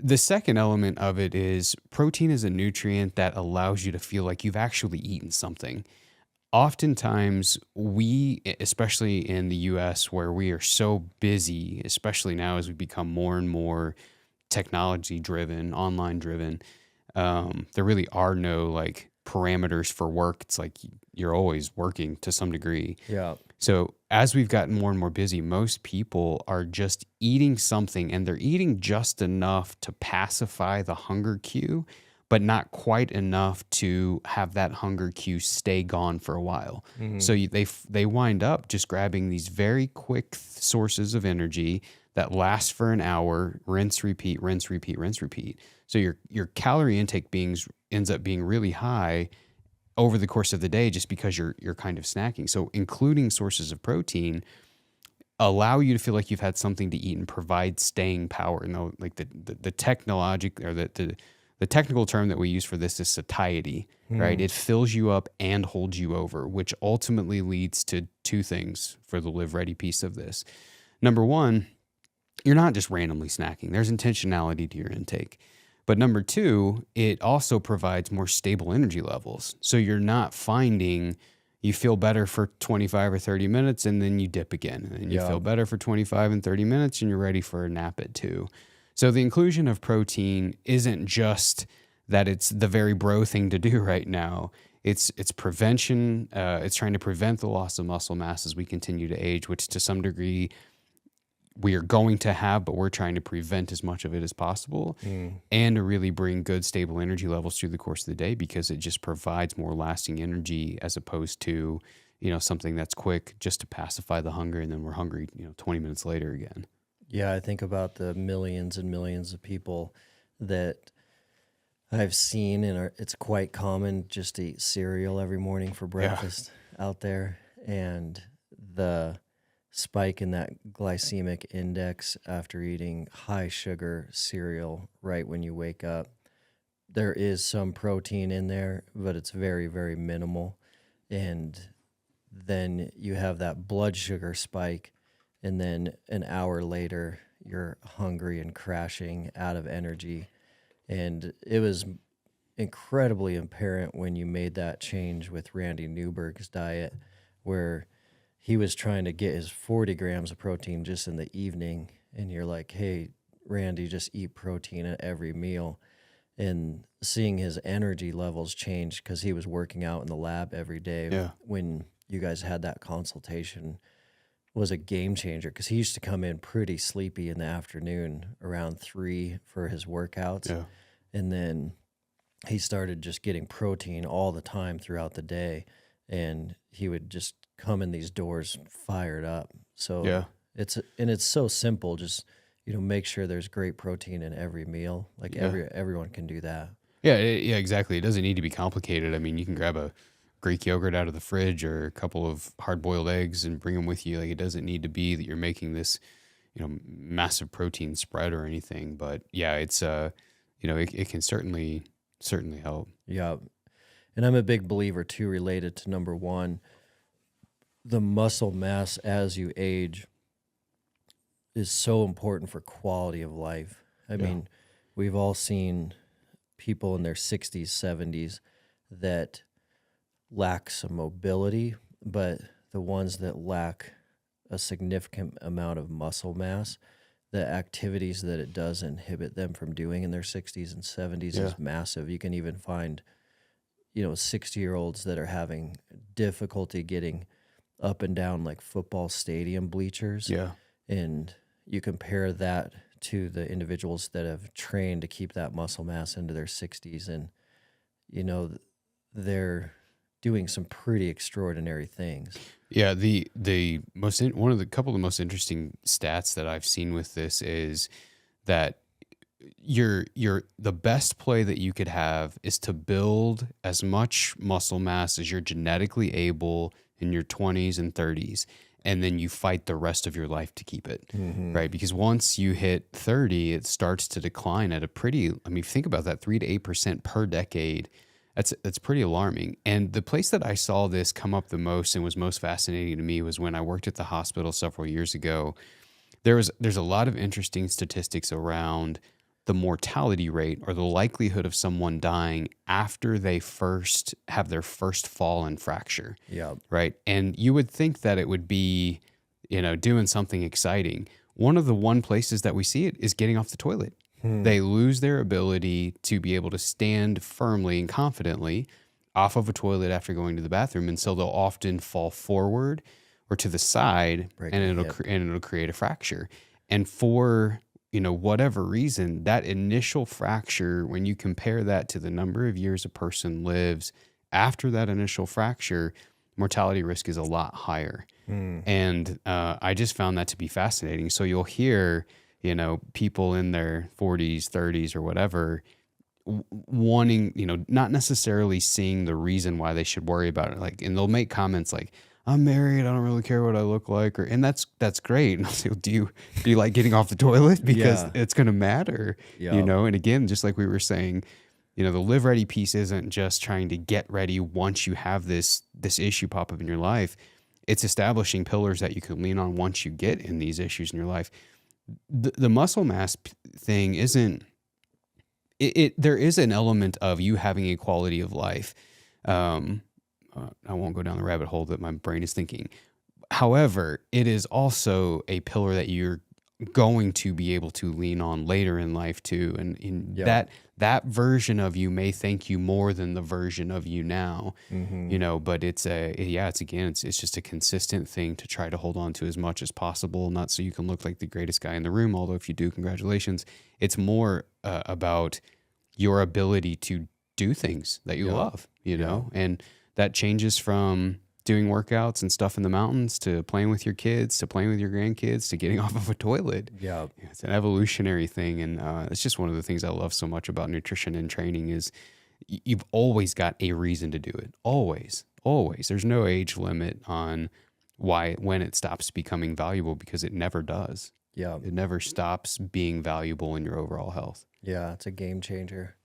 The second element of it is protein is a nutrient that allows you to feel like you've actually eaten something. Oftentimes, we, especially in the US, where we are so busy, especially now as we become more and more technology driven, online driven, there really are no like parameters for work. It's like you're always working to some degree. Yeah. So as we've gotten more and more busy, most people are just eating something, and they're eating just enough to pacify the hunger cue, but not quite enough to have that hunger cue stay gone for a while. So they wind up just grabbing these very quick sources of energy that last for an hour, rinse, repeat, rinse, repeat, rinse, repeat. So your calorie intake ends up being really high over the course of the day, just because you're kind of snacking. So including sources of protein allow you to feel like you've had something to eat and provide staying power. Like the technological, or the technical term that we use for this is satiety, right? It fills you up and holds you over, which ultimately leads to two things for the live ready piece of this. Number one, you're not just randomly snacking. There's intentionality to your intake. But number two, it also provides more stable energy levels. So you're not finding you feel better for 25 or 30 minutes and then you dip again. And you feel better for 25 and 30 minutes and you're ready for a nap at 2. So the inclusion of protein isn't just that it's the very bro thing to do right now. It's prevention. It's trying to prevent the loss of muscle mass as we continue to age, which to some degree we are going to have, but we're trying to prevent as much of it as possible, and to really bring good, stable energy levels through the course of the day, because it just provides more lasting energy as opposed to, something that's quick just to pacify the hunger. And then we're hungry, 20 minutes later again. Yeah. I think about the millions and millions of people that I've seen, and it's quite common just to eat cereal every morning for breakfast out there. And the spike in that glycemic index after eating high sugar cereal right when you wake up. There is some protein in there, but it's very, very minimal. And then you have that blood sugar spike, and then an hour later, you're hungry and crashing out of energy. And it was incredibly apparent when you made that change with Randy Newberg's diet, where he was trying to get his 40 grams of protein just in the evening. And you're like, hey, Randy, just eat protein at every meal. And seeing his energy levels change, because he was working out in the lab every day when you guys had that consultation, was a game changer, because he used to come in pretty sleepy in the afternoon around 3 for his workouts. Yeah. And then he started just getting protein all the time throughout the day. And he would just come in these doors fired up. So it's so simple. Just, make sure there's great protein in every meal. Like everyone can do that. Yeah, exactly. It doesn't need to be complicated. I mean, you can grab a Greek yogurt out of the fridge or a couple of hard-boiled eggs and bring them with you. Like, it doesn't need to be that you're making this, massive protein spread or anything. But yeah, it's it can certainly help. Yeah. And I'm a big believer too, related to number one, the muscle mass as you age is so important for quality of life. I mean, we've all seen people in their 60s, 70s that lack some mobility, but the ones that lack a significant amount of muscle mass, the activities that it does inhibit them from doing in their 60s and 70s is massive. You can even find 60-year-olds that are having difficulty getting up and down like football stadium bleachers. Yeah. And you compare that to the individuals that have trained to keep that muscle mass into their 60s, and they're doing some pretty extraordinary things. Yeah, one of the couple of the most interesting stats that I've seen with this is that the best play that you could have is to build as much muscle mass as you're genetically able in your 20s and 30s, and then you fight the rest of your life to keep it, right? Because once you hit 30, it starts to decline at think about that, 3 to 8% per decade. That's pretty alarming. And the place that I saw this come up the most and was most fascinating to me was when I worked at the hospital several years ago. There's a lot of interesting statistics around the mortality rate or the likelihood of someone dying after they first have their first fall and fracture. Yeah. Right. And you would think that it would be, doing something exciting. One of the places that we see it is getting off the toilet. They lose their ability to be able to stand firmly and confidently off of a toilet after going to the bathroom. And so they'll often fall forward or to the side, and it'll create a fracture. And for, whatever reason, that initial fracture, when you compare that to the number of years a person lives after that initial fracture, mortality risk is a lot higher. And I just found that to be fascinating. So you'll hear, people in their 40s, 30s, or whatever, wanting, not necessarily seeing the reason why they should worry about it. Like, and they'll make comments like, "I'm married, I don't really care what I look like," and that's great. And I'll say, do you like getting off the toilet? Because it's going to matter, And again, just like we were saying, the live ready piece isn't just trying to get ready once you have this issue pop up in your life. It's establishing pillars that you can lean on once you get in these issues in your life. The muscle mass thing isn't. There is an element of you having a quality of life. I won't go down the rabbit hole that my brain is thinking. However, it is also a pillar that you're going to be able to lean on later in life too. And that version of you may thank you more than the version of you now, but it's just a consistent thing to try to hold on to as much as possible. Not so you can look like the greatest guy in the room, although if you do, congratulations. It's more about your ability to do things that you love, and that changes from doing workouts and stuff in the mountains to playing with your kids, to playing with your grandkids, to getting off of a toilet. Yeah. It's an evolutionary thing. And it's just one of the things I love so much about nutrition and training is you've always got a reason to do it. Always, always. There's no age limit on when it stops becoming valuable, because it never does. Yeah. It never stops being valuable in your overall health. Yeah. It's a game changer.